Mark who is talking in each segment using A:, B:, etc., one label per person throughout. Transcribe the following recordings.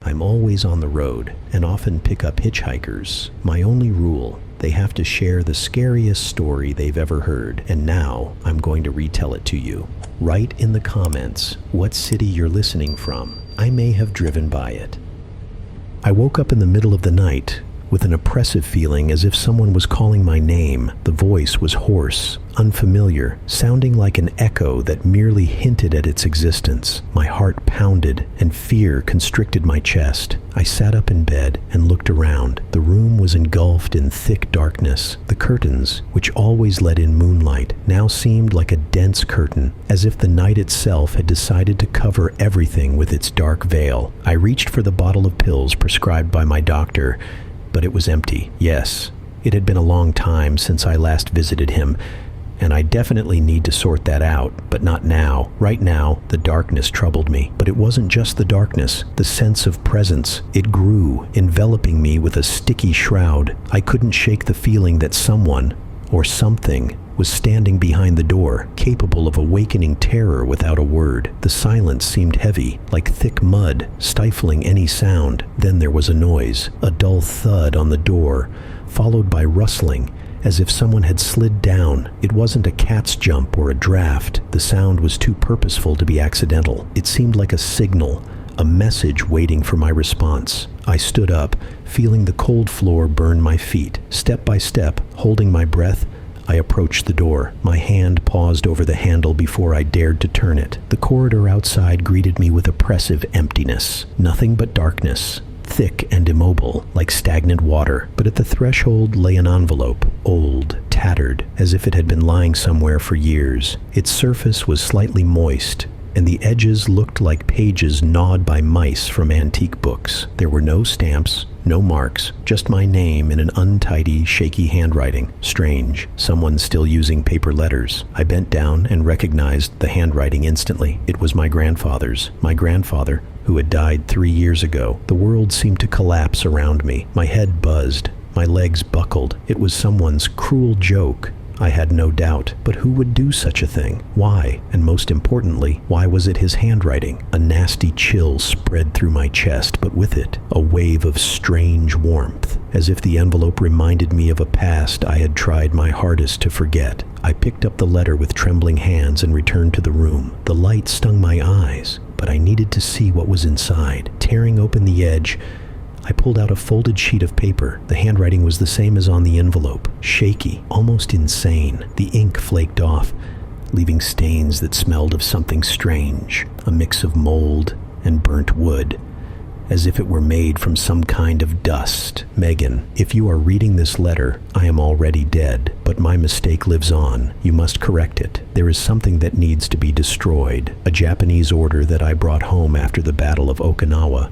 A: I'm always on the road and often pick up hitchhikers. My only rule: they have to share the scariest story they've ever heard, and now I'm going to retell it to you. Write in the comments what city you're listening from. I may have driven by it. I woke up in the middle of the night with an oppressive feeling as if someone was calling my name. The voice was hoarse, unfamiliar, sounding like an echo that merely hinted at its existence. My heart pounded and fear constricted my chest. I sat up in bed and looked around. The room was engulfed in thick darkness. The curtains, which always let in moonlight, now seemed like a dense curtain, as if the night itself had decided to cover everything with its dark veil. I reached for the bottle of pills prescribed by my doctor, but it was empty. Yes, it had been a long time since I last visited him, and I definitely need to sort that out, but not now. Right now, the darkness troubled me. But it wasn't just the darkness, the sense of presence. It grew, enveloping me with a sticky shroud. I couldn't shake the feeling that someone, or something, was standing behind the door, capable of awakening terror without a word. The silence seemed heavy, like thick mud, stifling any sound. Then there was a noise, a dull thud on the door, followed by rustling, as if someone had slid down. It wasn't a cat's jump or a draft. The sound was too purposeful to be accidental. It seemed like a signal, a message waiting for my response. I stood up, feeling the cold floor burn my feet. Step by step, holding my breath, I approached the door. My hand paused over the handle before I dared to turn it. The corridor outside greeted me with oppressive emptiness. Nothing but darkness, thick and immobile, like stagnant water. But at the threshold lay an envelope, old, tattered, as if it had been lying somewhere for years. Its surface was slightly moist, and the edges looked like pages gnawed by mice from antique books. There were no stamps, no marks, just my name in an untidy, shaky handwriting. Strange, someone still using paper letters. I bent down and recognized the handwriting instantly. It was my grandfather's. My grandfather, who had died 3 years ago. The world seemed to collapse around me. My head buzzed. My legs buckled. It was someone's cruel joke. I had no doubt. But who would do such a thing? Why? And most importantly, why was it his handwriting? A nasty chill spread through my chest, but with it, a wave of strange warmth, as if the envelope reminded me of a past I had tried my hardest to forget. I picked up the letter with trembling hands and returned to the room. The light stung my eyes, but I needed to see what was inside. Tearing open the edge, I pulled out a folded sheet of paper. The handwriting was the same as on the envelope, shaky, almost insane. The ink flaked off, leaving stains that smelled of something strange, a mix of mold and burnt wood, as if it were made from some kind of dust. Megan, if you are reading this letter, I am already dead, but my mistake lives on. You must correct it. There is something that needs to be destroyed, a Japanese order that I brought home after the Battle of Okinawa,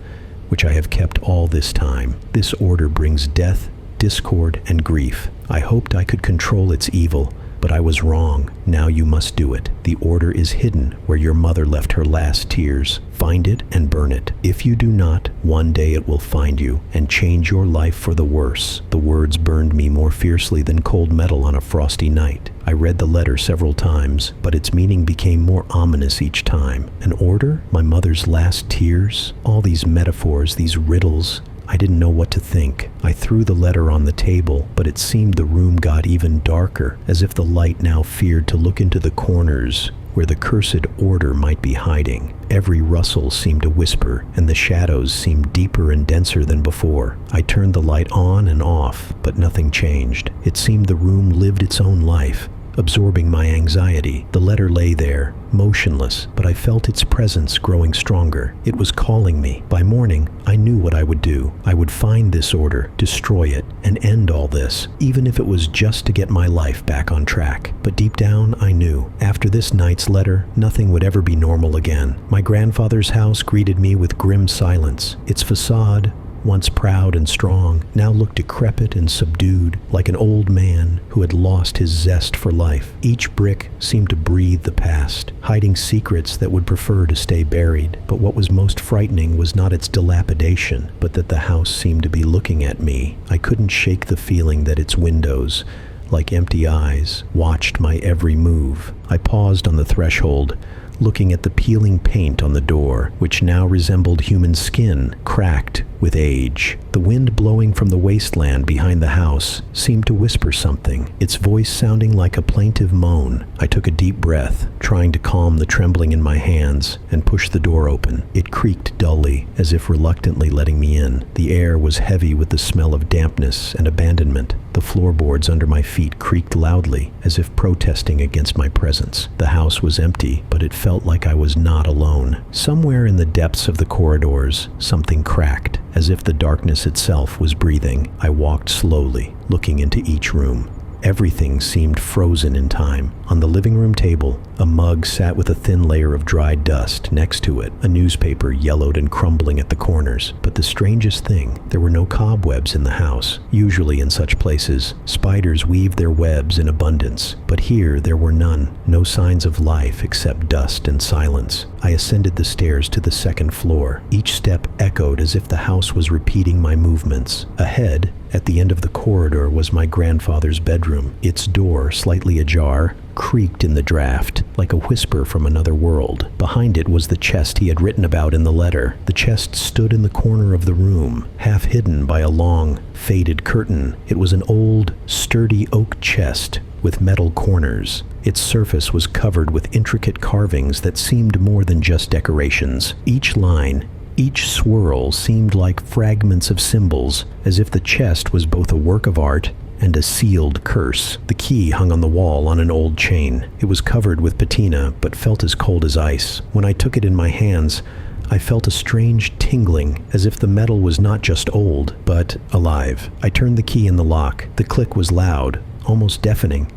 A: which I have kept all this time. This order brings death, discord, and grief. I hoped I could control its evil, but I was wrong. Now you must do it. The order is hidden where your mother left her last tears. Find it and burn it. If you do not, one day it will find you and change your life for the worse. The words burned me more fiercely than cold metal on a frosty night. I read the letter several times, but its meaning became more ominous each time. An order? My mother's last tears? All these metaphors, these riddles. I didn't know what to think. I threw the letter on the table, but it seemed the room got even darker, as if the light now feared to look into the corners where the cursed order might be hiding. Every rustle seemed a whisper, and the shadows seemed deeper and denser than before. I turned the light on and off, but nothing changed. It seemed the room lived its own life, absorbing my anxiety. The letter lay there, motionless, but I felt its presence growing stronger. It was calling me. By morning, I knew what I would do. I would find this order, destroy it, and end all this, even if it was just to get my life back on track. But deep down, I knew, after this night's letter, nothing would ever be normal again. My grandfather's house greeted me with grim silence. Its facade, once proud and strong, now looked decrepit and subdued, like an old man who had lost his zest for life. Each brick seemed to breathe the past, hiding secrets that would prefer to stay buried. But what was most frightening was not its dilapidation, but that the house seemed to be looking at me. I couldn't shake the feeling that its windows, like empty eyes, watched my every move. I paused on the threshold, looking at the peeling paint on the door, which now resembled human skin, cracked with age. The wind blowing from the wasteland behind the house seemed to whisper something, its voice sounding like a plaintive moan. I took a deep breath, trying to calm the trembling in my hands, and pushed the door open. It creaked dully, as if reluctantly letting me in. The air was heavy with the smell of dampness and abandonment. The floorboards under my feet creaked loudly, as if protesting against my presence. The house was empty, but it felt like I was not alone. Somewhere in the depths of the corridors, something cracked, as if the darkness itself was breathing. I walked slowly, looking into each room. Everything seemed frozen in time. On the living room table, a mug sat with a thin layer of dried dust. Next to it, a newspaper yellowed and crumbling at the corners. But the strangest thing, there were no cobwebs in the house. Usually in such places, spiders weave their webs in abundance. But here there were none. No signs of life except dust and silence. I ascended the stairs to the second floor. Each step echoed as if the house was repeating my movements. Ahead, at the end of the corridor, was my grandfather's bedroom. Its door, slightly ajar, creaked in the draft, like a whisper from another world. Behind it was the chest he had written about in the letter. The chest stood in the corner of the room, half hidden by a long, faded curtain. It was an old, sturdy oak chest with metal corners. Its surface was covered with intricate carvings that seemed more than just decorations. Each line, each swirl seemed like fragments of symbols, as if the chest was both a work of art and a sealed curse. The key hung on the wall on an old chain. It was covered with patina, but felt as cold as ice. When I took it in my hands, I felt a strange tingling, as if the metal was not just old, but alive. I turned the key in the lock. The click was loud, almost deafening.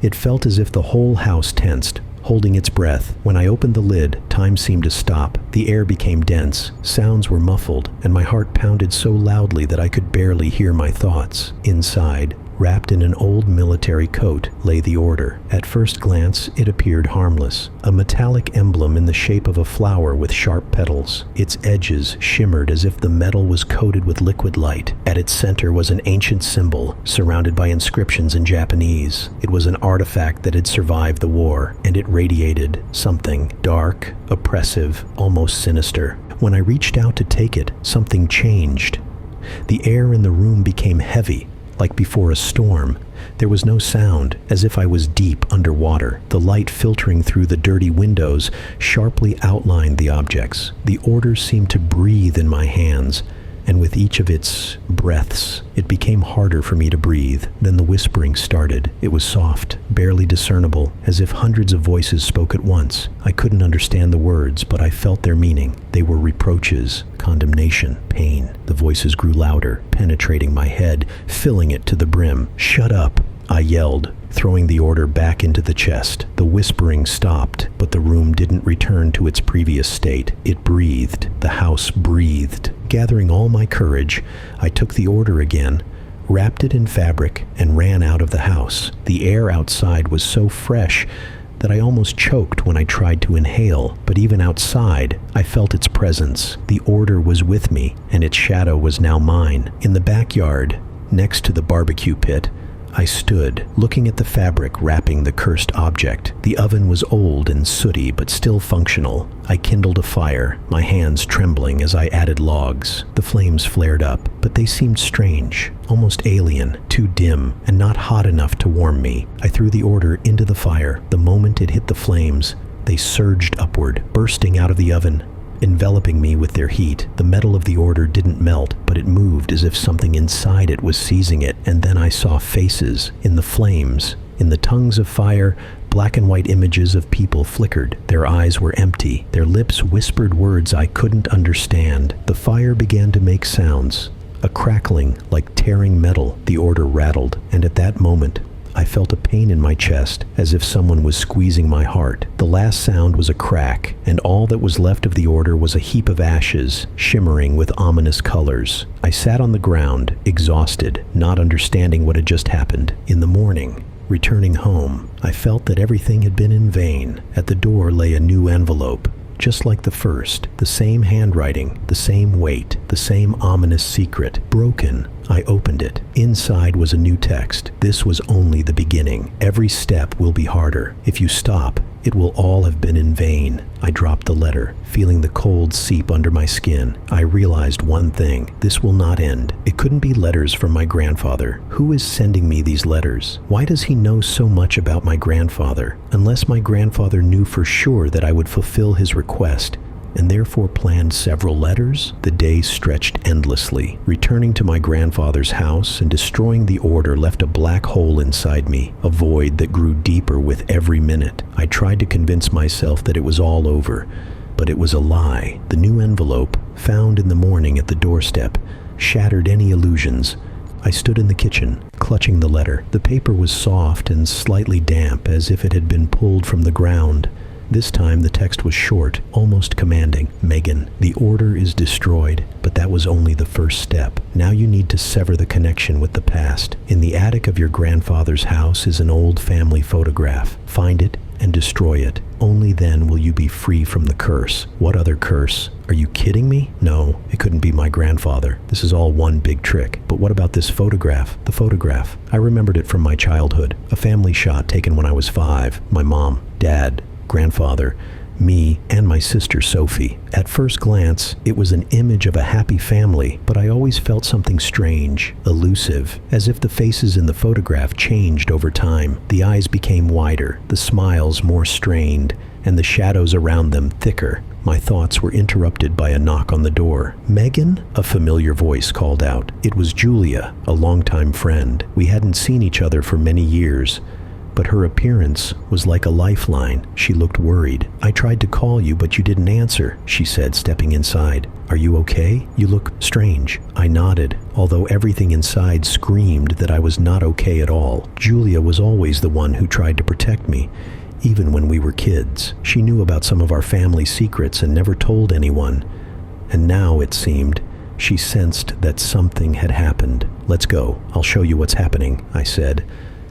A: It felt as if the whole house tensed, holding its breath. When I opened the lid, time seemed to stop. The air became dense, sounds were muffled, and my heart pounded so loudly that I could barely hear my thoughts. Inside, wrapped in an old military coat, lay the order. At first glance, it appeared harmless. A metallic emblem in the shape of a flower with sharp petals. Its edges shimmered as if the metal was coated with liquid light. At its center was an ancient symbol, surrounded by inscriptions in Japanese. It was an artifact that had survived the war, and it radiated something dark, oppressive, almost sinister. When I reached out to take it, something changed. The air in the room became heavy, like before a storm. There was no sound, as if I was deep underwater. The light filtering through the dirty windows sharply outlined the objects. The order seemed to breathe in my hands, and with each of its breaths, it became harder for me to breathe. Then the whispering started. It was soft, barely discernible, as if hundreds of voices spoke at once. I couldn't understand the words, but I felt their meaning. They were reproaches, condemnation, pain. The voices grew louder, penetrating my head, filling it to the brim. "Shut up," I yelled, throwing the order back into the chest. The whispering stopped, but the room didn't return to its previous state. It breathed. The house breathed. Gathering all my courage, I took the order again, wrapped it in fabric, and ran out of the house. The air outside was so fresh that I almost choked when I tried to inhale, but even outside, I felt its presence. The order was with me, and its shadow was now mine. In the backyard, next to the barbecue pit, I stood, looking at the fabric wrapping the cursed object. The oven was old and sooty, but still functional. I kindled a fire, my hands trembling as I added logs. The flames flared up, but they seemed strange, almost alien, too dim, and not hot enough to warm me. I threw the order into the fire. The moment it hit the flames, they surged upward, bursting out of the oven, enveloping me with their heat. The metal of the order didn't melt, but it moved as if something inside it was seizing it. And then I saw faces in the flames. In the tongues of fire, black and white images of people flickered. Their eyes were empty. Their lips whispered words I couldn't understand. The fire began to make sounds, a crackling like tearing metal. The order rattled, and at that moment, I felt a pain in my chest, as if someone was squeezing my heart. The last sound was a crack, and all that was left of the order was a heap of ashes, shimmering with ominous colors. I sat on the ground, exhausted, not understanding what had just happened. In the morning, returning home, I felt that everything had been in vain. At the door lay a new envelope, just like the first, the same handwriting, the same weight, the same ominous secret. Broken, I opened it. Inside was a new text. This was only the beginning. Every step will be harder. If you stop, It will all have been in vain. I dropped the letter, feeling the cold seep under my skin. I realized one thing. This will not end. It couldn't be letters from my grandfather. Who is sending me these letters? Why does he know so much about my grandfather? Unless my grandfather knew for sure that I would fulfill his request, and therefore planned several letters? The day stretched endlessly. Returning to my grandfather's house and destroying the order left a black hole inside me, a void that grew deeper with every minute. I tried to convince myself that it was all over, but it was a lie. The new envelope, found in the morning at the doorstep, shattered any illusions. I stood in the kitchen, clutching the letter. The paper was soft and slightly damp, as if it had been pulled from the ground. This time the text was short, almost commanding. Megan, the order is destroyed, but that was only the first step. Now you need to sever the connection with the past. In the attic of your grandfather's house is an old family photograph. Find it and destroy it. Only then will you be free from the curse. What other curse? Are you kidding me? No, it couldn't be my grandfather. This is all one big trick. But what about this photograph? The photograph. I remembered it from my childhood. A family shot taken when I was 5. My mom, dad, grandfather, me, and my sister Sophie. At first glance, it was an image of a happy family, but I always felt something strange, elusive, as if the faces in the photograph changed over time. The eyes became wider, the smiles more strained, and the shadows around them thicker. My thoughts were interrupted by a knock on the door. "Megan?" a familiar voice called out. It was Julia, a longtime friend. We hadn't seen each other for many years, but her appearance was like a lifeline. She looked worried. "I tried to call you, but you didn't answer," she said, stepping inside. "Are you okay? You look strange." I nodded, although everything inside screamed that I was not okay at all. Julia was always the one who tried to protect me, even when we were kids. She knew about some of our family secrets and never told anyone. And now, it seemed, she sensed that something had happened. "Let's go. I'll show you what's happening," I said,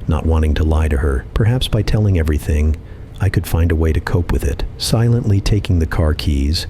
A: not wanting to lie to her. Perhaps by telling everything, I could find a way to cope with it. Silently taking the car keys,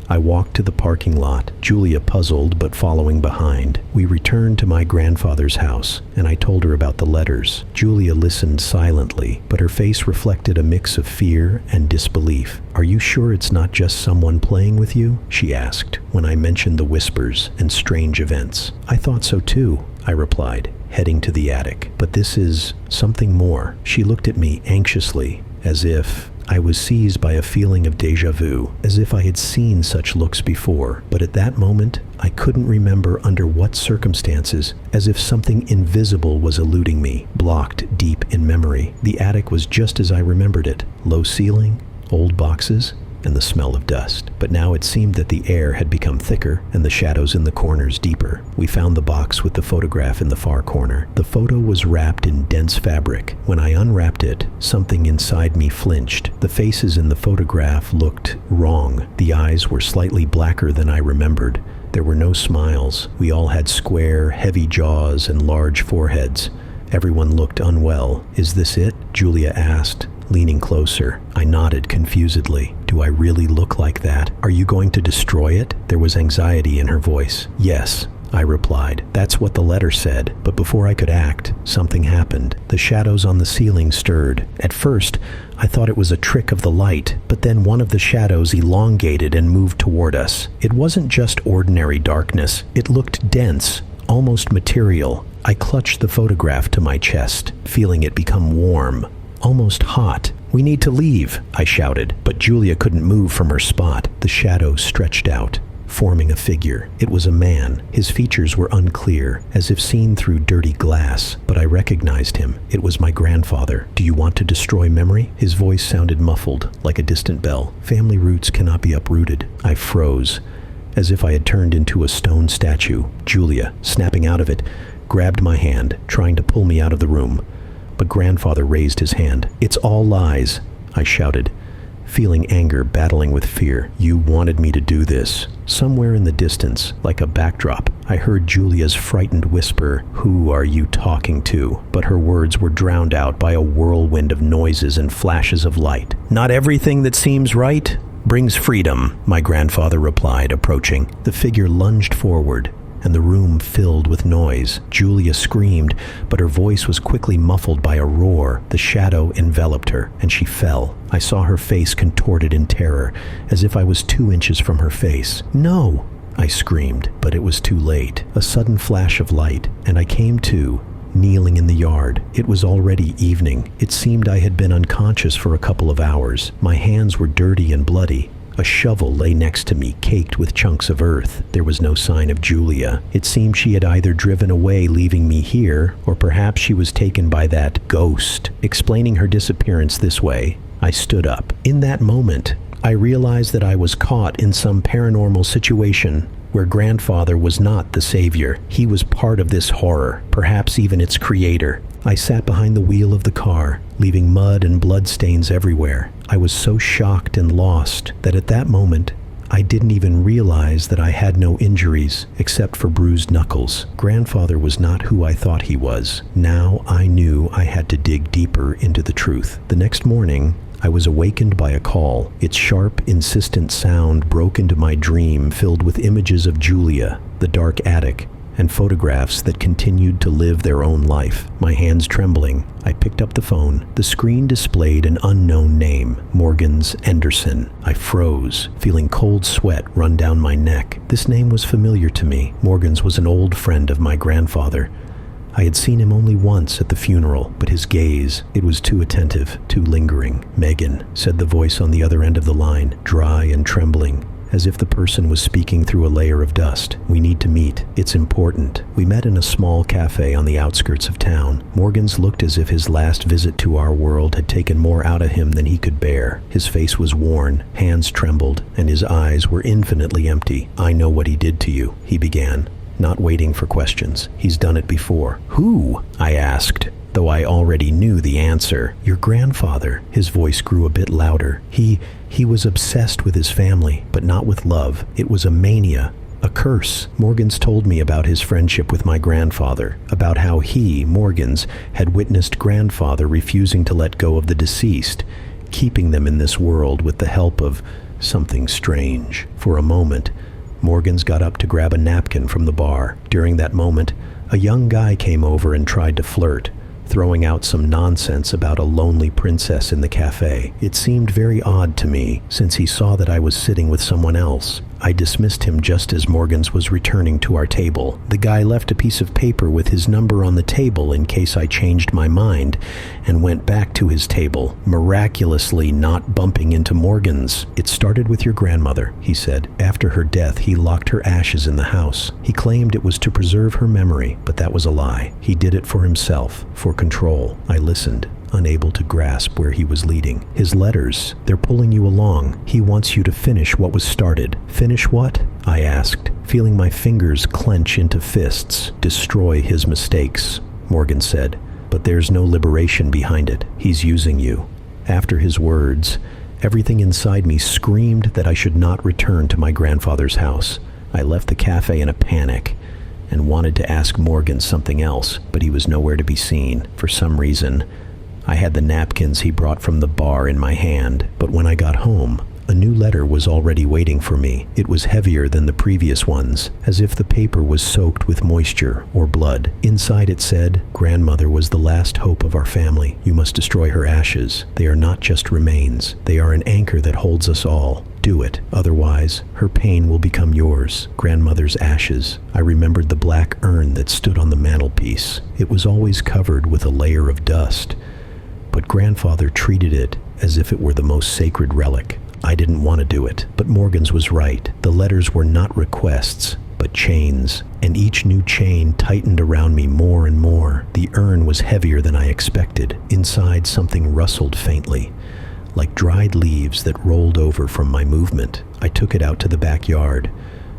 A: I walked to the parking lot, Julia puzzled but following behind. We returned to my grandfather's house, and I told her about the letters. Julia listened silently, but her face reflected a mix of fear and disbelief. "Are you sure it's not just someone playing with you?" she asked, when I mentioned the whispers and strange events. "I thought so too," I replied, heading to the attic. "But this is something more." She looked at me anxiously, as if I was seized by a feeling of déjà vu, as if I had seen such looks before. But at that moment, I couldn't remember under what circumstances, as if something invisible was eluding me, blocked deep in memory. The attic was just as I remembered it. Low ceiling, old boxes, and the smell of dust. But now it seemed that the air had become thicker and the shadows in the corners deeper. We found the box with the photograph in the far corner. The photo was wrapped in dense fabric. When I unwrapped it, something inside me flinched. The faces in the photograph looked wrong. The eyes were slightly blacker than I remembered. There were no smiles. We all had square, heavy jaws and large foreheads. Everyone looked unwell. "Is this it?" Julia asked, leaning closer. I nodded confusedly. "Do I really look like that? Are you going to destroy it?" There was anxiety in her voice. "Yes," I replied. "That's what the letter said." But before I could act, something happened. The shadows on the ceiling stirred. At first, I thought it was a trick of the light, but then one of the shadows elongated and moved toward us. It wasn't just ordinary darkness. It looked dense, almost material. I clutched the photograph to my chest, feeling it become warm, almost hot. "We need to leave," I shouted, but Julia couldn't move from her spot. The shadow stretched out, forming a figure. It was a man. His features were unclear, as if seen through dirty glass, but I recognized him. It was my grandfather. "Do you want to destroy memory?" His voice sounded muffled, like a distant bell. "Family roots cannot be uprooted." I froze, as if I had turned into a stone statue. Julia, snapping out of it, grabbed my hand, trying to pull me out of the room. But grandfather raised his hand. "It's all lies," I shouted, feeling anger battling with fear. "You wanted me to do this." Somewhere in the distance, like a backdrop, I heard Julia's frightened whisper, "Who are you talking to?" But her words were drowned out by a whirlwind of noises and flashes of light. "Not everything that seems right brings freedom," my grandfather replied, approaching. The figure lunged forward, and the room filled with noise. Julia screamed, but her voice was quickly muffled by a roar. The shadow enveloped her, and she fell. I saw her face contorted in terror, as if I was 2 inches from her face. "No!" I screamed, but it was too late. A sudden flash of light, and I came to, kneeling in the yard. It was already evening. It seemed I had been unconscious for a couple of hours. My hands were dirty and bloody. A shovel lay next to me, caked with chunks of earth. There was no sign of Julia. It seemed she had either driven away, leaving me here, or perhaps she was taken by that ghost. Explaining her disappearance this way, I stood up. In that moment, I realized that I was caught in some paranormal situation where grandfather was not the savior. He was part of this horror, perhaps even its creator. I sat behind the wheel of the car, leaving mud and blood stains everywhere. I was so shocked and lost that at that moment, I didn't even realize that I had no injuries except for bruised knuckles. Grandfather was not who I thought he was. Now I knew I had to dig deeper into the truth. The next morning, I was awakened by a call. Its sharp, insistent sound broke into my dream, filled with images of Julia, the dark attic, and photographs that continued to live their own life. My hands trembling, I picked up the phone. The screen displayed an unknown name, Morgan's Anderson. I froze, feeling cold sweat run down my neck. This name was familiar to me. Morgan's was an old friend of my grandfather. I had seen him only once at the funeral, but his gaze, it was too attentive, too lingering. "Megan," said the voice on the other end of the line, dry and trembling, as if the person was speaking through a layer of dust. "We need to meet. It's important." We met in a small cafe on the outskirts of town. Morgan's looked as if his last visit to our world had taken more out of him than he could bear. His face was worn, hands trembled, and his eyes were infinitely empty. "I know what he did to you," he began, not waiting for questions. "He's done it before." "Who?" I asked, though I already knew the answer. "Your grandfather." His voice grew a bit louder. He was obsessed with his family, but not with love. It was a mania, a curse. Morgan's told me about his friendship with my grandfather, about how he, Morgan's, had witnessed grandfather refusing to let go of the deceased, keeping them in this world with the help of something strange. For a moment, Morgan's got up to grab a napkin from the bar. During that moment, a young guy came over and tried to flirt, throwing out some nonsense about a lonely princess in the cafe. It seemed very odd to me, since he saw that I was sitting with someone else. I dismissed him just as Morgan's was returning to our table. The guy left a piece of paper with his number on the table in case I changed my mind, and went back to his table, miraculously not bumping into Morgan's. "It started with your grandmother," he said. "After her death, he locked her ashes in the house. He claimed it was to preserve her memory, but that was a lie. He did it for himself, for control." I listened, unable to grasp where he was leading. "His letters, they're pulling you along. He wants you to finish what was started." "Finish what?" I asked, feeling my fingers clench into fists. "Destroy his mistakes," Morgan said. "But there's no liberation behind it. He's using you." After his words, everything inside me screamed that I should not return to my grandfather's house. I left the cafe in a panic and wanted to ask Morgan something else, but he was nowhere to be seen. For some reason, I had the napkins he brought from the bar in my hand, but when I got home, a new letter was already waiting for me. It was heavier than the previous ones, as if the paper was soaked with moisture or blood. Inside it said, "Grandmother was the last hope of our family. You must destroy her ashes. They are not just remains. They are an anchor that holds us all. Do it. Otherwise, her pain will become yours." Grandmother's ashes. I remembered the black urn that stood on the mantelpiece. It was always covered with a layer of dust, but grandfather treated it as if it were the most sacred relic. I didn't want to do it, but Morgan's was right. The letters were not requests, but chains, and each new chain tightened around me more and more. The urn was heavier than I expected. Inside, something rustled faintly, like dried leaves that rolled over from my movement. I took it out to the backyard,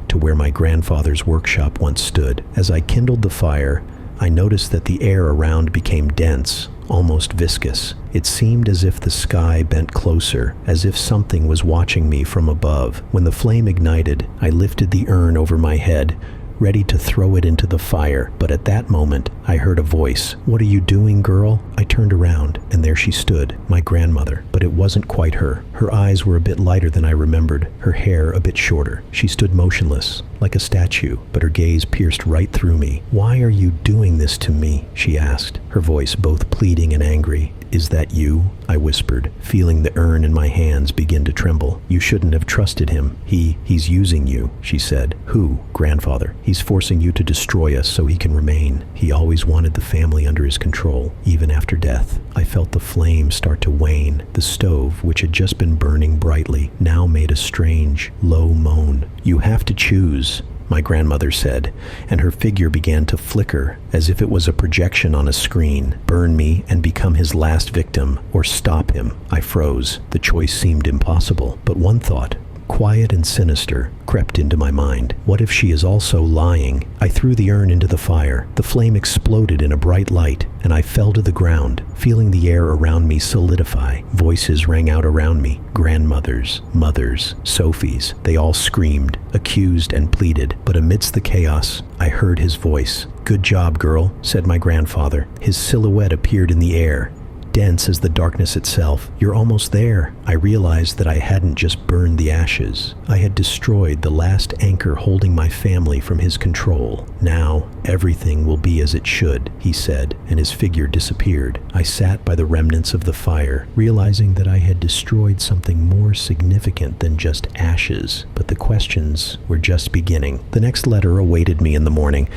A: to where my grandfather's workshop once stood. As I kindled the fire, I noticed that the air around became dense, almost viscous. It seemed as if the sky bent closer, as if something was watching me from above. When the flame ignited, I lifted the urn over my head, ready to throw it into the fire. But at that moment, I heard a voice. "What are you doing, girl?" I turned around, and there she stood, my grandmother. But it wasn't quite her. Her eyes were a bit lighter than I remembered, her hair a bit shorter. She stood motionless, like a statue, but her gaze pierced right through me. "Why are you doing this to me?" she asked, her voice both pleading and angry. "Is that you?" I whispered, feeling the urn in my hands begin to tremble. "You shouldn't have trusted him. He's using you," she said. "Who?" "Grandfather. He's forcing you to destroy us so he can remain. He always wanted the family under his control, even after death." I felt the flame start to wane. The stove, which had just been burning brightly, now made a strange, low moan. "You have to choose," my grandmother said, and her figure began to flicker as if it was a projection on a screen. "Burn me and become his last victim, or stop him." I froze. The choice seemed impossible, but one thought, quiet and sinister, crept into my mind. What if she is also lying? I threw the urn into the fire. The flame exploded in a bright light, and I fell to the ground, feeling the air around me solidify. Voices rang out around me. Grandmothers, mothers, Sophie's. They all screamed, accused, and pleaded. But amidst the chaos, I heard his voice. "Good job, girl," said my grandfather. His silhouette appeared in the air, dense as the darkness itself. "You're almost there." I realized that I hadn't just burned the ashes. I had destroyed the last anchor holding my family from his control. "Now, everything will be as it should," he said, and his figure disappeared. I sat by the remnants of the fire, realizing that I had destroyed something more significant than just ashes. But the questions were just beginning. The next letter awaited me in the morning,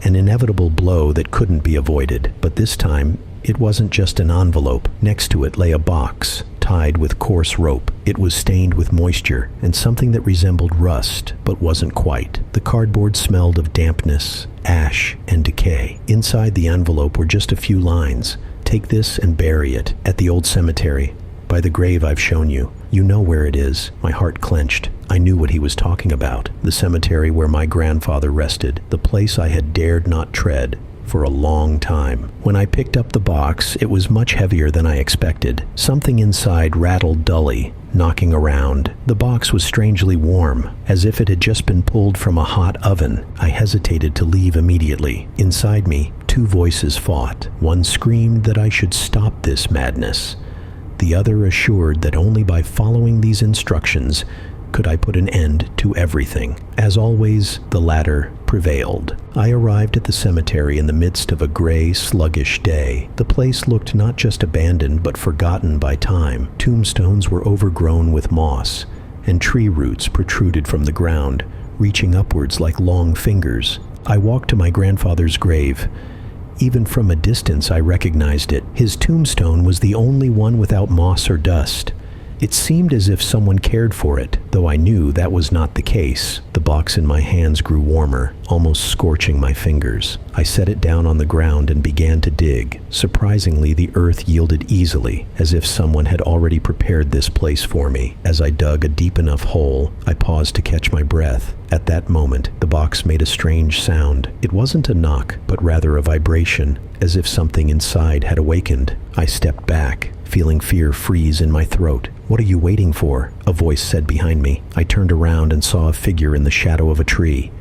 A: an inevitable blow that couldn't be avoided. But this time, it wasn't just an envelope. Next to it lay a box, tied with coarse rope. It was stained with moisture and something that resembled rust, but wasn't quite. The cardboard smelled of dampness, ash, and decay. Inside the envelope were just a few lines. "Take this and bury it at the old cemetery, by the grave I've shown you. You know where it is." My heart clenched. I knew what he was talking about. The cemetery where my grandfather rested, the place I had dared not tread for a long time. When I picked up the box, it was much heavier than I expected. Something inside rattled dully, knocking around. The box was strangely warm, as if it had just been pulled from a hot oven. I hesitated to leave immediately. Inside me, two voices fought. One screamed that I should stop this madness. The other assured that only by following these instructions could I put an end to everything. As always, the latter prevailed. I arrived at the cemetery in the midst of a gray, sluggish day. The place looked not just abandoned, but forgotten by time. Tombstones were overgrown with moss, and tree roots protruded from the ground, reaching upwards like long fingers. I walked to my grandfather's grave. Even from a distance, I recognized it. His tombstone was the only one without moss or dust. It seemed as if someone cared for it, though I knew that was not the case. The box in my hands grew warmer, almost scorching my fingers. I set it down on the ground and began to dig. Surprisingly, the earth yielded easily, as if someone had already prepared this place for me. As I dug a deep enough hole, I paused to catch my breath. At that moment, the box made a strange sound. It wasn't a knock, but rather a vibration, as if something inside had awakened. I stepped back, feeling fear freeze in my throat. "What are you waiting for?" a voice said behind me. I turned around and saw a figure in the shadow of a tree.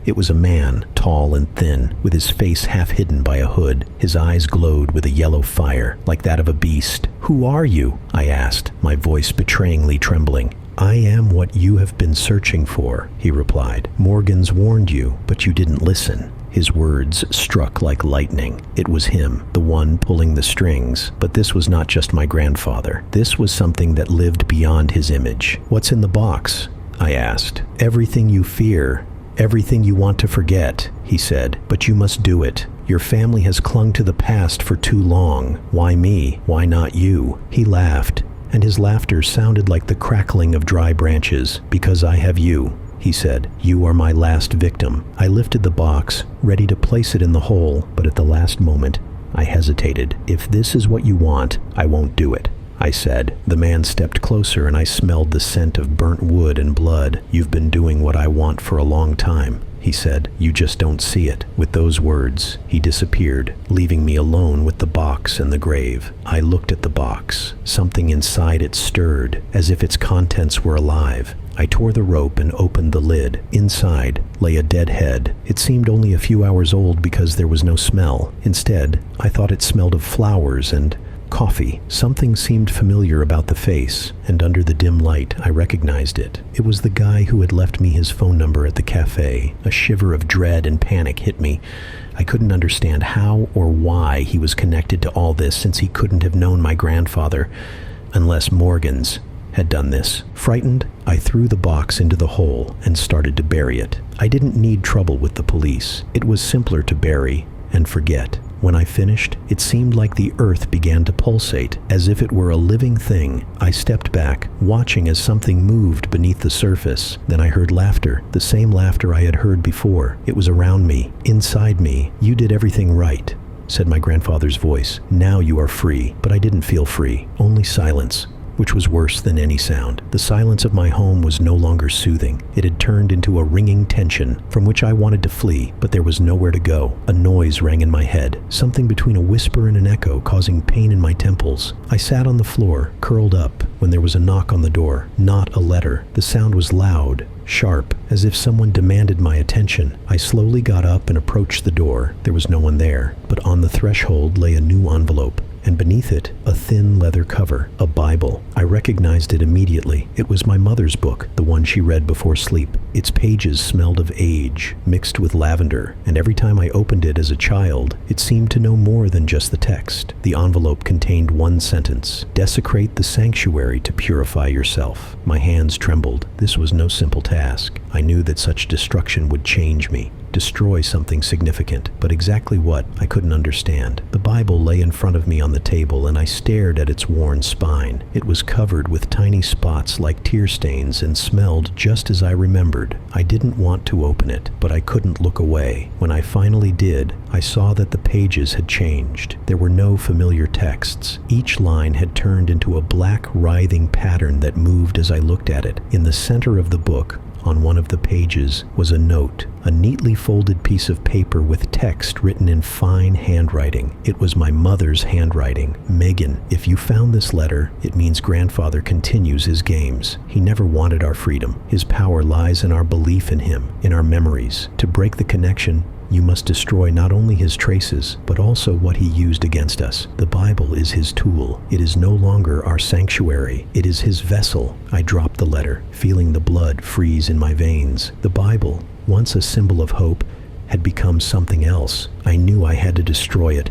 A: It was a man, tall and thin, with his face half hidden by a hood. His eyes glowed with a yellow fire, like that of a beast. "Who are you?" I asked, my voice betrayingly trembling. "I am what you have been searching for," he replied. "Morgans warned you, but you didn't listen." His words struck like lightning. It was him, the one pulling the strings. But this was not just my grandfather. This was something that lived beyond his image. "What's in the box?" I asked. "Everything you fear, everything you want to forget," he said. "But you must do it. Your family has clung to the past for too long. Why me? Why not you?" He laughed, and his laughter sounded like the crackling of dry branches. "Because I have you," he said. "You are my last victim." I lifted the box, ready to place it in the hole, but at the last moment, I hesitated. "If this is what you want, I won't do it," I said. The man stepped closer and I smelled the scent of burnt wood and blood. "You've been doing what I want for a long time," he said. "You just don't see it." With those words, he disappeared, leaving me alone with the box and the grave. I looked at the box. Something inside it stirred, as if its contents were alive. I tore the rope and opened the lid. Inside lay a dead head. It seemed only a few hours old because there was no smell. Instead, I thought it smelled of flowers and coffee. Something seemed familiar about the face, and under the dim light, I recognized it. It was the guy who had left me his phone number at the cafe. A shiver of dread and panic hit me. I couldn't understand how or why he was connected to all this, since he couldn't have known my grandfather, unless Morgan's had done this. Frightened, I threw the box into the hole and started to bury it. I didn't need trouble with the police. It was simpler to bury and forget. When I finished, it seemed like the earth began to pulsate, as if it were a living thing. I stepped back, watching as something moved beneath the surface. Then I heard laughter, the same laughter I had heard before. It was around me, inside me. "You did everything right," said my grandfather's voice. "Now you are free." But I didn't feel free, only silence, which was worse than any sound. The silence of my home was no longer soothing. It had turned into a ringing tension from which I wanted to flee, but there was nowhere to go. A noise rang in my head, something between a whisper and an echo, causing pain in my temples. I sat on the floor, curled up, when there was a knock on the door. Not a letter. The sound was loud, sharp, as if someone demanded my attention. I slowly got up and approached the door. There was no one there, but on the threshold lay a new envelope, and beneath it, a thin leather cover, a Bible. I recognized it immediately. It was my mother's book, the one she read before sleep. Its pages smelled of age, mixed with lavender, and every time I opened it as a child, it seemed to know more than just the text. The envelope contained one sentence: "Desecrate the sanctuary to purify yourself." My hands trembled. This was no simple task. I knew that such destruction would change me, destroy something significant, but exactly what, I couldn't understand. The Bible lay in front of me on the table, and I stared at its worn spine. It was covered with tiny spots like tear stains and smelled just as I remembered. I didn't want to open it, but I couldn't look away. When I finally did, I saw that the pages had changed. There were no familiar texts. Each line had turned into a black, writhing pattern that moved as I looked at it. In the center of the book, on one of the pages, was a note, a neatly folded piece of paper with text written in fine handwriting. It was my mother's handwriting. "Megan, if you found this letter, it means grandfather continues his games. He never wanted our freedom. His power lies in our belief in him, in our memories. To break the connection, you must destroy not only his traces, but also what he used against us. The Bible is his tool. It is no longer our sanctuary. It is his vessel." I dropped the letter, feeling the blood freeze in my veins. The Bible, once a symbol of hope, had become something else. I knew I had to destroy it,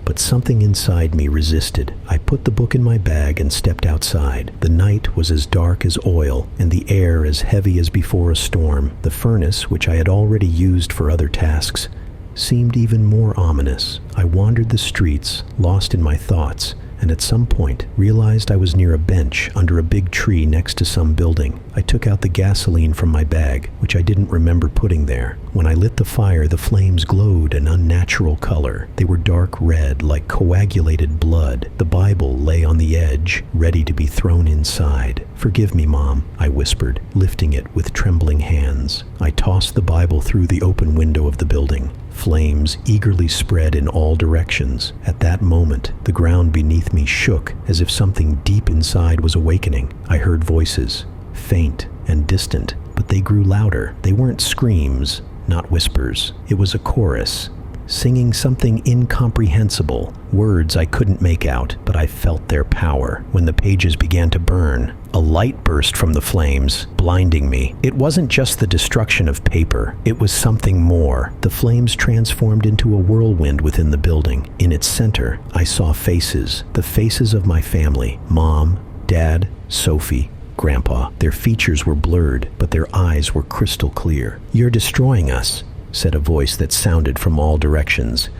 A: but something inside me resisted. I put the book in my bag and stepped outside. The night was as dark as oil, and the air as heavy as before a storm. The furnace, which I had already used for other tasks, seemed even more ominous. I wandered the streets, lost in my thoughts, and at some point realized I was near a bench under a big tree next to some building. I took out the gasoline from my bag, which I didn't remember putting there. When I lit the fire, the flames glowed an unnatural color. They were dark red, like coagulated blood. The Bible lay on the edge, ready to be thrown inside. "Forgive me, Mom," I whispered, lifting it with trembling hands. I tossed the Bible through the open window of the building. Flames eagerly spread in all directions. At that moment, the ground beneath me shook as if something deep inside was awakening. I heard voices, faint and distant, but they grew louder. They weren't screams, not whispers. It was a chorus, singing something incomprehensible, words I couldn't make out, but I felt their power. When the pages began to burn, a light burst from the flames, blinding me. It wasn't just the destruction of paper, it was something more. The flames transformed into a whirlwind within the building. In its center, I saw faces, the faces of my family: Mom, Dad, Sophie, Grandpa. Their features were blurred, but their eyes were crystal clear. "You're destroying us," said a voice that sounded from all directions.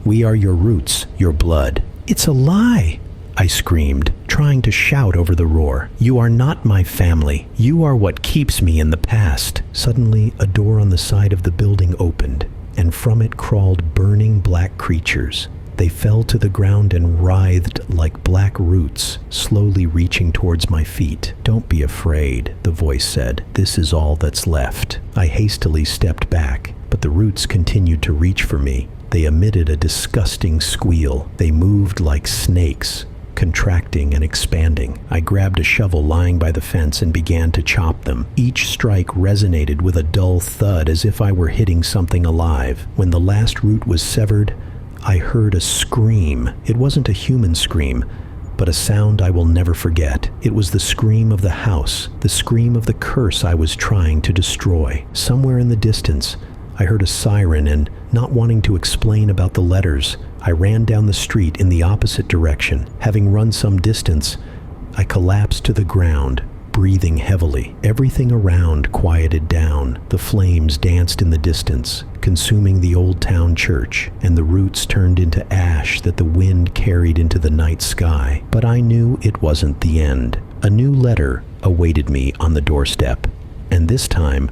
A: "We are your roots, your blood." "It's a lie!" I screamed, trying to shout over the roar. "You are not my family. You are what keeps me in the past." Suddenly, a door on the side of the building opened, and from it crawled burning black creatures. They fell to the ground and writhed like black roots, slowly reaching towards my feet. "Don't be afraid," the voice said. "This is all that's left." I hastily stepped back, but the roots continued to reach for me. They emitted a disgusting squeal. They moved like snakes, contracting and expanding. I grabbed a shovel lying by the fence and began to chop them. Each strike resonated with a dull thud as if I were hitting something alive. When the last root was severed, I heard a scream. It wasn't a human scream, but a sound I will never forget. It was the scream of the house, the scream of the curse I was trying to destroy. Somewhere in the distance, I heard a siren, and not wanting to explain about the letters, I ran down the street in the opposite direction. Having run some distance, I collapsed to the ground, breathing heavily. Everything around quieted down. The flames danced in the distance, consuming the old town church, and the roots turned into ash that the wind carried into the night sky. But I knew it wasn't the end. A new letter awaited me on the doorstep, and this time,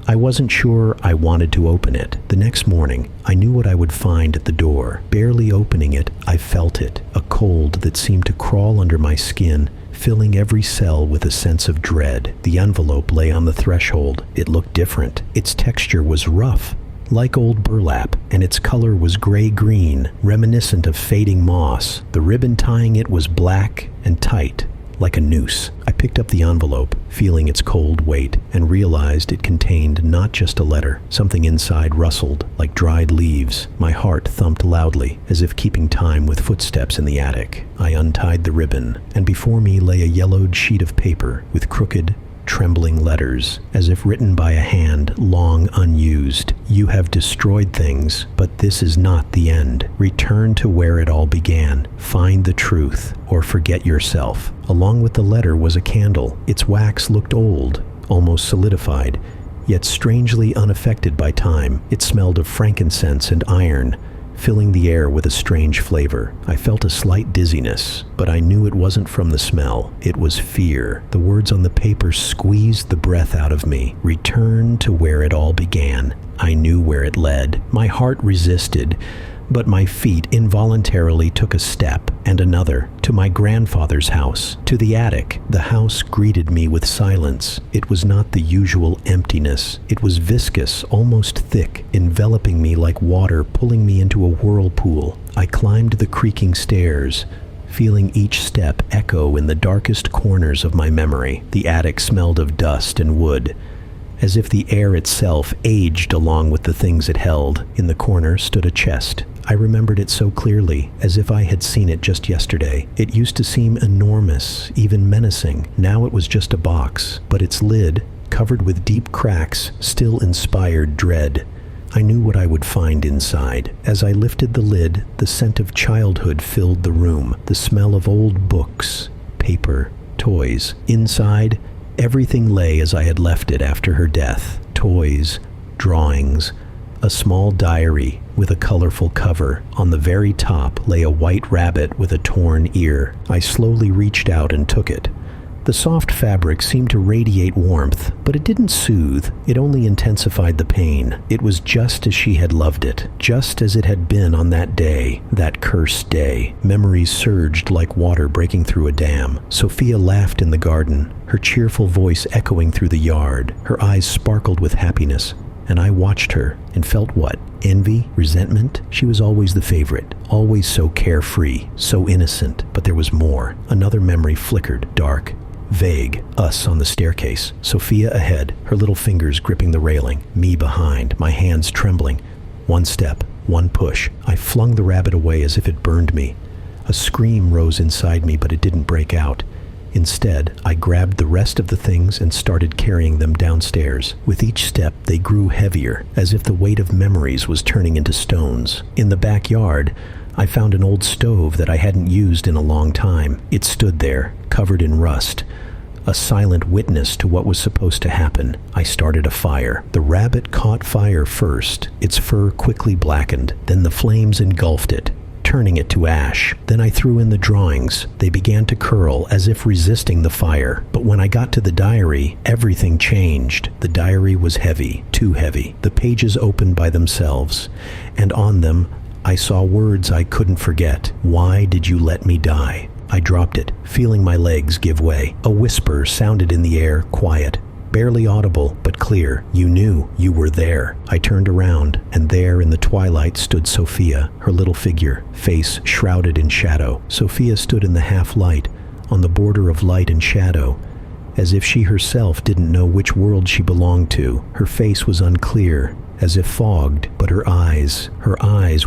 A: I wasn't sure I wanted to open it. The next morning, I knew what I would find at the door. Barely opening it, I felt it, a cold that seemed to crawl under my skin, filling every cell with a sense of dread. The envelope lay on the threshold. It looked different. Its texture was rough, like old burlap, and its color was gray-green, reminiscent of fading moss. The ribbon tying it was black and tight, like a noose. I picked up the envelope, feeling its cold weight, and realized it contained not just a letter. Something inside rustled, like dried leaves. My heart thumped loudly, as if keeping time with footsteps in the attic. I untied the ribbon, and before me lay a yellowed sheet of paper with crooked, trembling letters, as if written by a hand long unused. "You have destroyed things, but this is not the end. Return to where it all began. Find the truth, or forget yourself." Along with the letter was a candle. Its wax looked old, almost solidified, yet strangely unaffected by time. It smelled of frankincense and iron, filling the air with a strange flavor. I felt a slight dizziness, but I knew it wasn't from the smell. It was fear. The words on the paper squeezed the breath out of me. Return to where it all began. I knew where it led. My heart resisted, but my feet involuntarily took a step and another, to my grandfather's house, to the attic. The house greeted me with silence. It was not the usual emptiness. It was viscous, almost thick, enveloping me like water, pulling me into a whirlpool. I climbed the creaking stairs, feeling each step echo in the darkest corners of my memory. The attic smelled of dust and wood, as if the air itself aged along with the things it held. In the corner stood a chest. I remembered it so clearly, as if I had seen it just yesterday. It used to seem enormous, even menacing. Now it was just a box, but its lid, covered with deep cracks, still inspired dread. I knew what I would find inside. As I lifted the lid, the scent of childhood filled the room, the smell of old books, paper, toys. Inside, everything lay as I had left it after her death. Toys, drawings, a small diary with a colorful cover. On the very top lay a white rabbit with a torn ear. I slowly reached out and took it. The soft fabric seemed to radiate warmth, but it didn't soothe. It only intensified the pain. It was just as she had loved it, just as it had been on that day, that cursed day. Memories surged like water breaking through a dam. Sophia laughed in the garden, her cheerful voice echoing through the yard. Her eyes sparkled with happiness, and I watched her and felt what? Envy? Resentment? She was always the favorite, always so carefree, so innocent. But there was more. Another memory flickered, dark, vague. Us on the staircase. Sophia ahead, her little fingers gripping the railing. Me behind, my hands trembling. One step, one push. I flung the rabbit away as if it burned me. A scream rose inside me, but it didn't break out. Instead, I grabbed the rest of the things and started carrying them downstairs. With each step, they grew heavier, as if the weight of memories was turning into stones. In the backyard, I found an old stove that I hadn't used in a long time. It stood there, covered in rust, a silent witness to what was supposed to happen. I started a fire. The rabbit caught fire first. Its fur quickly blackened. Then the flames engulfed it, turning it to ash. Then I threw in the drawings. They began to curl as if resisting the fire. But when I got to the diary, everything changed. The diary was heavy, too heavy. The pages opened by themselves, and on them, I saw words I couldn't forget. Why did you let me die? I dropped it, feeling my legs give way. A whisper sounded in the air, quiet, barely audible, but clear. You knew you were there. I turned around, and there in the twilight stood Sophia, her little figure, face shrouded in shadow. Sophia stood in the half-light, on the border of light and shadow, as if she herself didn't know which world she belonged to. Her face was unclear, as if fogged, but her eyes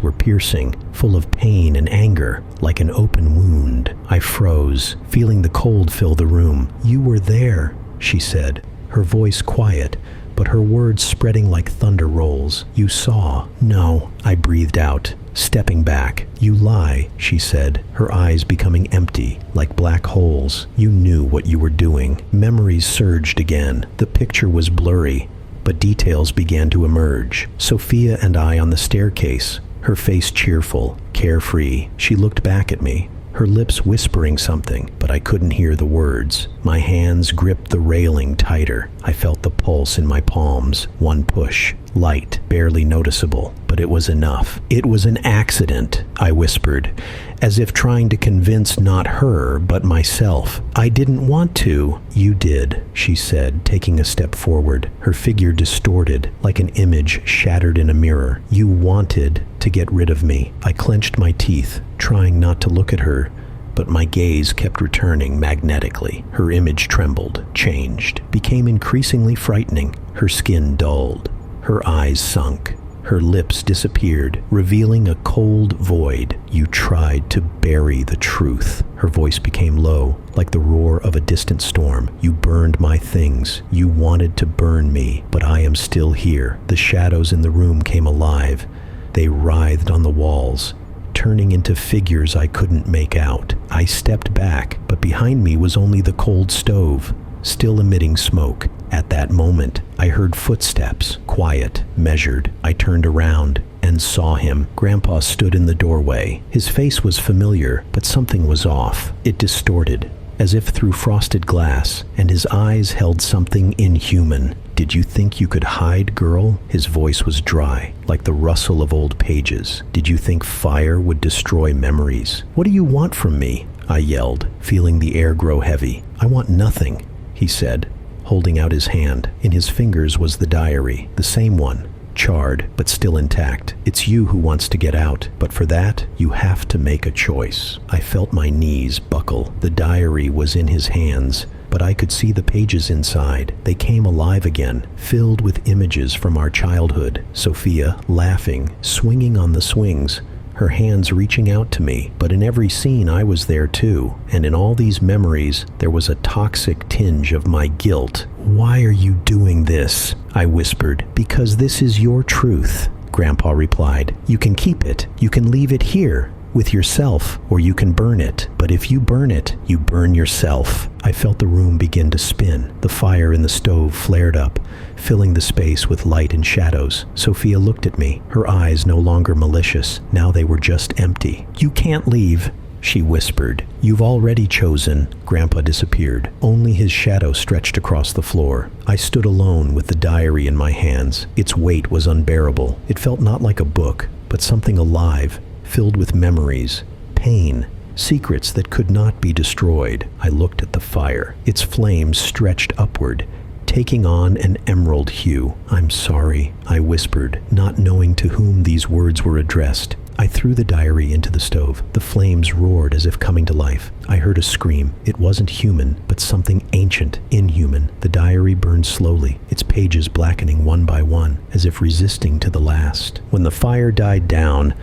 A: were piercing, full of pain and anger, like an open wound. I froze, feeling the cold fill the room. You were there, she said, her voice quiet, but her words spreading like thunder rolls. You saw. No, I breathed out, stepping back. You lie, she said, her eyes becoming empty, like black holes. You knew what you were doing. Memories surged again. The picture was blurry, but details began to emerge. Sophia and I on the staircase, her face cheerful, carefree. She looked back at me, her lips whispering something, but I couldn't hear the words. My hands gripped the railing tighter. I felt the pulse in my palms. One push, light, barely noticeable, but it was enough. It was an accident, I whispered, as if trying to convince not her, but myself. I didn't want to. You did, she said, taking a step forward, her figure distorted, like an image shattered in a mirror. You wanted to get rid of me. I clenched my teeth, trying not to look at her, but my gaze kept returning magnetically. Her image trembled, changed, became increasingly frightening. Her skin dulled, her eyes sunk, her lips disappeared, revealing a cold void. You tried to bury the truth. Her voice became low, like the roar of a distant storm. You burned my things. You wanted to burn me, but I am still here. The shadows in the room came alive. They writhed on the walls, turning into figures I couldn't make out. I stepped back, but behind me was only the cold stove, still emitting smoke. At that moment, I heard footsteps, quiet, measured. I turned around and saw him. Grandpa stood in the doorway. His face was familiar, but something was off. It distorted, as if through frosted glass, and his eyes held something inhuman. Did you think you could hide, girl? His voice was dry, like the rustle of old pages. Did you think fire would destroy memories? What do you want from me? I yelled, feeling the air grow heavy. I want nothing, he said, holding out his hand. In his fingers was the diary, the same one, charred but still intact. It's you who wants to get out, but for that, you have to make a choice. I felt my knees buckle. The diary was in his hands, but I could see the pages inside. They came alive again, filled with images from our childhood. Sophia, laughing, swinging on the swings, her hands reaching out to me. But in every scene I was there too, and in all these memories there was a toxic tinge of my guilt. Why are you doing this? I whispered. Because this is your truth, Grandpa replied. You can keep it. You can leave it here with yourself, or you can burn it. But if you burn it, you burn yourself. I felt the room begin to spin. The fire in the stove flared up, filling the space with light and shadows. Sophia looked at me, her eyes no longer malicious. Now they were just empty. You can't leave, she whispered. You've already chosen. Grandpa disappeared. Only his shadow stretched across the floor. I stood alone with the diary in my hands. Its weight was unbearable. It felt not like a book, but something alive, filled with memories, pain, secrets that could not be destroyed. I looked at the fire. Its flames stretched upward, taking on an emerald hue. I'm sorry, I whispered, not knowing to whom these words were addressed. I threw the diary into the stove. The flames roared as if coming to life. I heard a scream. It wasn't human, but something ancient, inhuman. The diary burned slowly, its pages blackening one by one, as if resisting to the last. When the fire died down,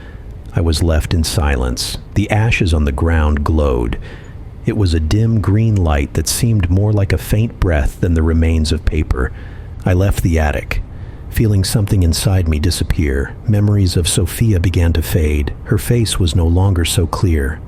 A: I was left in silence. The ashes on the ground glowed. It was a dim green light that seemed more like a faint breath than the remains of paper. I left the attic, feeling something inside me disappear. Memories of Sophia began to fade. Her face was no longer so clear.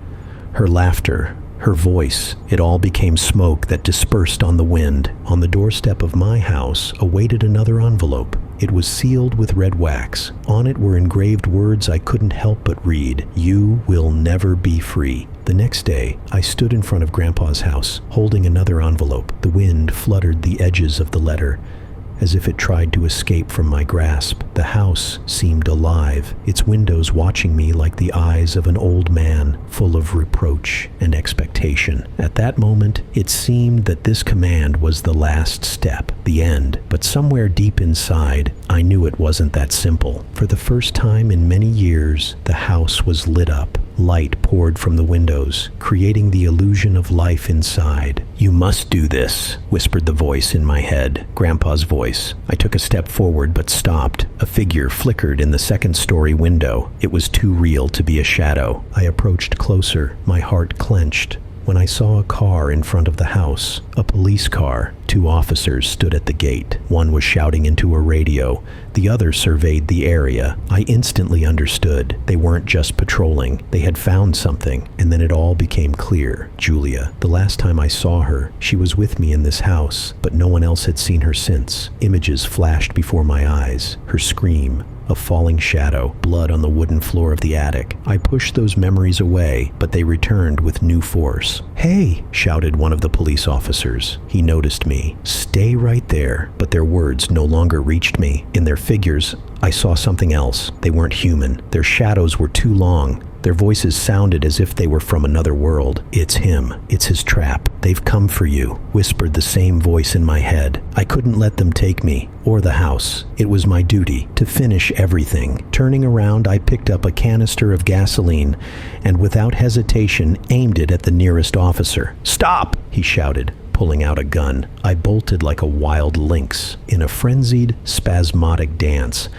A: Her laughter, her voice, it all became smoke that dispersed on the wind. On the doorstep of my house awaited another envelope. It was sealed with red wax. On it were engraved words I couldn't help but read. You will never be free. The next day, I stood in front of Grandpa's house, holding another envelope. The wind fluttered the edges of the letter, as if it tried to escape from my grasp. The house seemed alive, its windows watching me like the eyes of an old man, full of reproach and expectation. At that moment, it seemed that this command was the last step, the end. But somewhere deep inside, I knew it wasn't that simple. For the first time in many years, the house was lit up. Light poured from the windows, creating the illusion of life inside. "You must do this," whispered the voice in my head, Grandpa's voice. I took a step forward but stopped. A figure flickered in the second-story window. It was too real to be a shadow. I approached closer, my heart clenched, when I saw a car in front of the house, a police car. 2 officers stood at the gate. One was shouting into a radio. The other surveyed the area. I instantly understood. They weren't just patrolling. They had found something, and then it all became clear. Julia. The last time I saw her, she was with me in this house, but no one else had seen her since. Images flashed before my eyes. Her scream, a falling shadow, blood on the wooden floor of the attic. I pushed those memories away, but they returned with new force. "Hey!" shouted one of the police officers. He noticed me. "Stay right there." But their words no longer reached me. In their figures, I saw something else. They weren't human. Their shadows were too long. Their voices sounded as if they were from another world. "It's him. It's his trap. They've come for you," whispered the same voice in my head. I couldn't let them take me, or the house. It was my duty to finish everything. Turning around, I picked up a canister of gasoline and without hesitation aimed it at the nearest officer. "Stop!" he shouted, pulling out a gun. I bolted like a wild lynx. In a frenzied, spasmodic dance,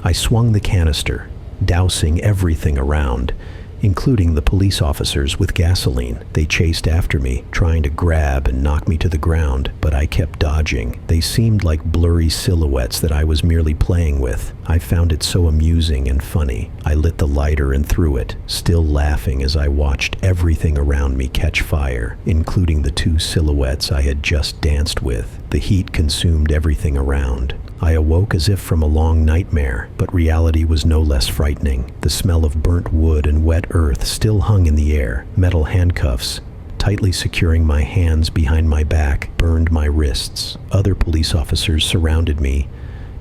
A: I swung the canister, dousing everything around, including the police officers, with gasoline. They chased after me, trying to grab and knock me to the ground, but I kept dodging. They seemed like blurry silhouettes that I was merely playing with. I found it so amusing and funny. I lit the lighter and threw it, still laughing as I watched everything around me catch fire, including the 2 silhouettes I had just danced with. The heat consumed everything around. I awoke as if from a long nightmare, but reality was no less frightening. The smell of burnt wood and wet earth still hung in the air. Metal handcuffs, tightly securing my hands behind my back, burned my wrists. Other police officers surrounded me,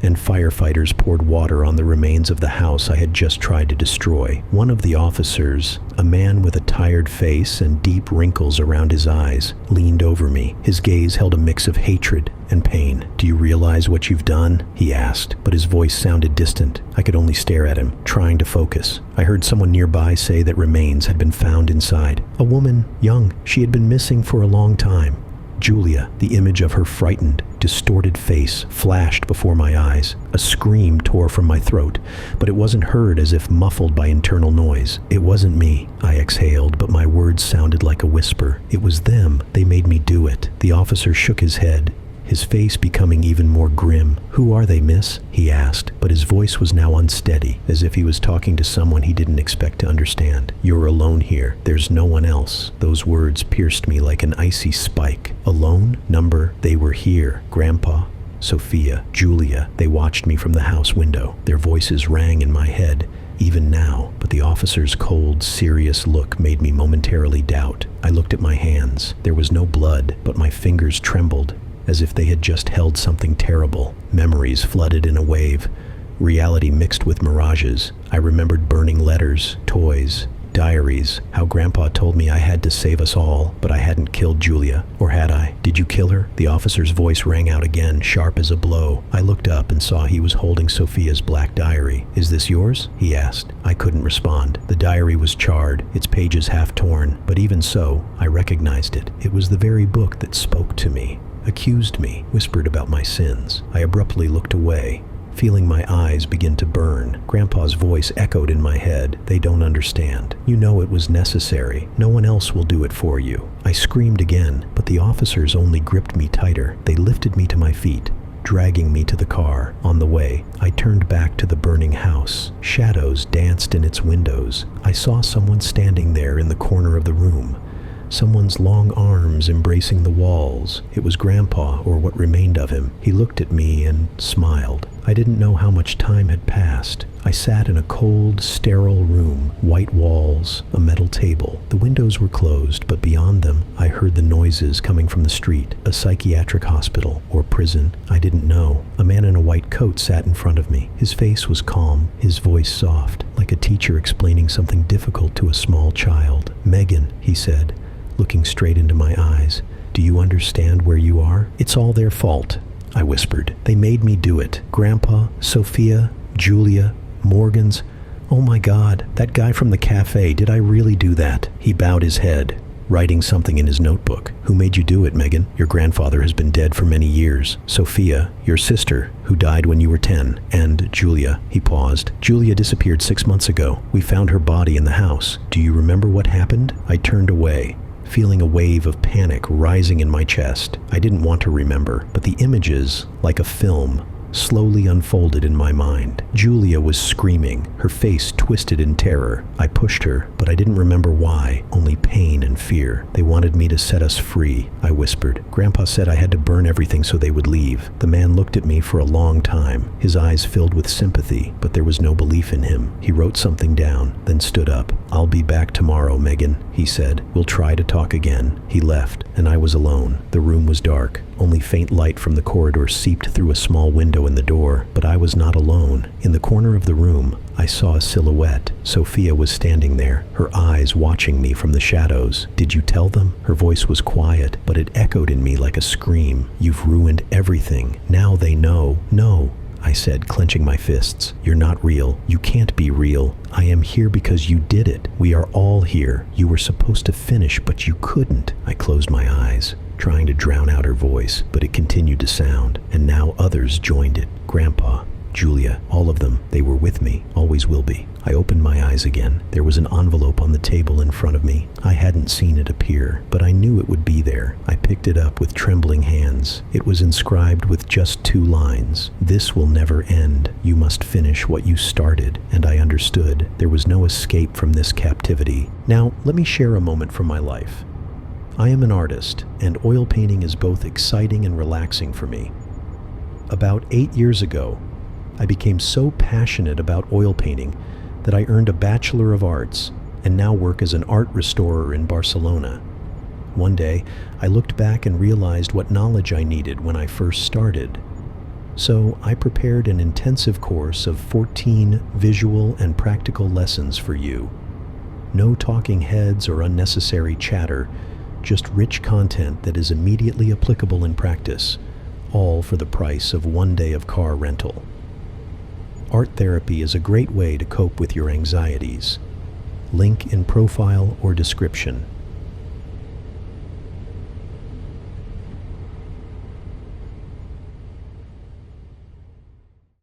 A: and firefighters poured water on the remains of the house I had just tried to destroy. One of the officers, a man with a tired face and deep wrinkles around his eyes, leaned over me. His gaze held a mix of hatred and pain. "Do you realize what you've done?" he asked, but his voice sounded distant. I could only stare at him, trying to focus. I heard someone nearby say that remains had been found inside. A woman, young. She had been missing for a long time. Julia, the image of her frightened, distorted face, flashed before my eyes. A scream tore from my throat, but it wasn't heard, as if muffled by internal noise. "It wasn't me," I exhaled, but my words sounded like a whisper. "It was them. They made me do it." The officer shook his head, his face becoming even more grim. "Who are they, miss?" he asked, but his voice was now unsteady, as if he was talking to someone he didn't expect to understand. "You're alone here. There's no one else." Those words pierced me like an icy spike. Alone? Number? They were here. Grandpa, Sophia, Julia. They watched me from the house window. Their voices rang in my head, even now, but the officer's cold, serious look made me momentarily doubt. I looked at my hands. There was no blood, but my fingers trembled, as if they had just held something terrible. Memories flooded in a wave. Reality mixed with mirages. I remembered burning letters, toys, diaries, how Grandpa told me I had to save us all, but I hadn't killed Julia. Or had I? "Did you kill her?" The officer's voice rang out again, sharp as a blow. I looked up and saw he was holding Sophia's black diary. "Is this yours?" he asked. I couldn't respond. The diary was charred, its pages half torn, but even so, I recognized it. It was the very book that spoke to me, accused me, whispered about my sins. I abruptly looked away, feeling my eyes begin to burn. Grandpa's voice echoed in my head. "They don't understand. You know it was necessary. No one else will do it for you." I screamed again, but the officers only gripped me tighter. They lifted me to my feet, dragging me to the car. On the way, I turned back to the burning house. Shadows danced in its windows. I saw someone standing there in the corner of the room, someone's long arms embracing the walls. It was Grandpa, or what remained of him. He looked at me and smiled. I didn't know how much time had passed. I sat in a cold, sterile room, white walls, a metal table. The windows were closed, but beyond them, I heard the noises coming from the street. A psychiatric hospital or prison, I didn't know. A man in a white coat sat in front of me. His face was calm, his voice soft, like a teacher explaining something difficult to a small child. "Megan," he said, looking straight into my eyes, "do you understand where you are? It's all their fault," I whispered. "They made me do it. Grandpa, Sophia, Julia, Morgan's. Oh my God, that guy from the cafe, did I really do that?" He bowed his head, writing something in his notebook. "Who made you do it, Megan? Your grandfather has been dead for many years. Sophia, your sister, who died when you were 10. And Julia," he paused. "Julia disappeared 6 months ago. We found her body in the house. Do you remember what happened?" I turned away, feeling a wave of panic rising in my chest. I didn't want to remember, but the images, like a film, slowly unfolded in my mind. Julia was screaming, her face twisted in terror. I pushed her, but I didn't remember why, only pain and fear. "They wanted me to set us free," I whispered. "Grandpa said I had to burn everything so they would leave." The man looked at me for a long time, his eyes filled with sympathy, but there was no belief in him. He wrote something down, then stood up. "I'll be back tomorrow, Megan," he said. "We'll try to talk again." He left, and I was alone. The room was dark. Only faint light from the corridor seeped through a small window in the door, but I was not alone. In the corner of the room, I saw a silhouette. Sophia was standing there, her eyes watching me from the shadows. "Did you tell them?" Her voice was quiet, but it echoed in me like a scream. "You've ruined everything. Now they know." "No," I said, clenching my fists. "You're not real. You can't be real. I am here because you did it. We are all here. You were supposed to finish, but you couldn't." I closed my eyes, trying to drown out her voice, but it continued to sound, and now others joined it. Grandpa, Julia, all of them. They were with me, always will be. I opened my eyes again. There was an envelope on the table in front of me. I hadn't seen it appear, but I knew it would be there. I picked it up with trembling hands. It was inscribed with just 2 lines. "This will never end. You must finish what you started." And I understood. There was no escape from this captivity. Now, let me share a moment from my life. I am an artist, and oil painting is both exciting and relaxing for me. About 8 years ago, I became so passionate about oil painting that I earned a Bachelor of Arts and now work as an art restorer in Barcelona. One day, I looked back and realized what knowledge I needed when I first started. So I prepared an intensive course of 14 visual and practical lessons for you. No talking heads or unnecessary chatter, just rich content that is immediately applicable in practice, all for the price of 1 day of car rental. Art therapy is a great way to cope with your anxieties. Link in profile or description.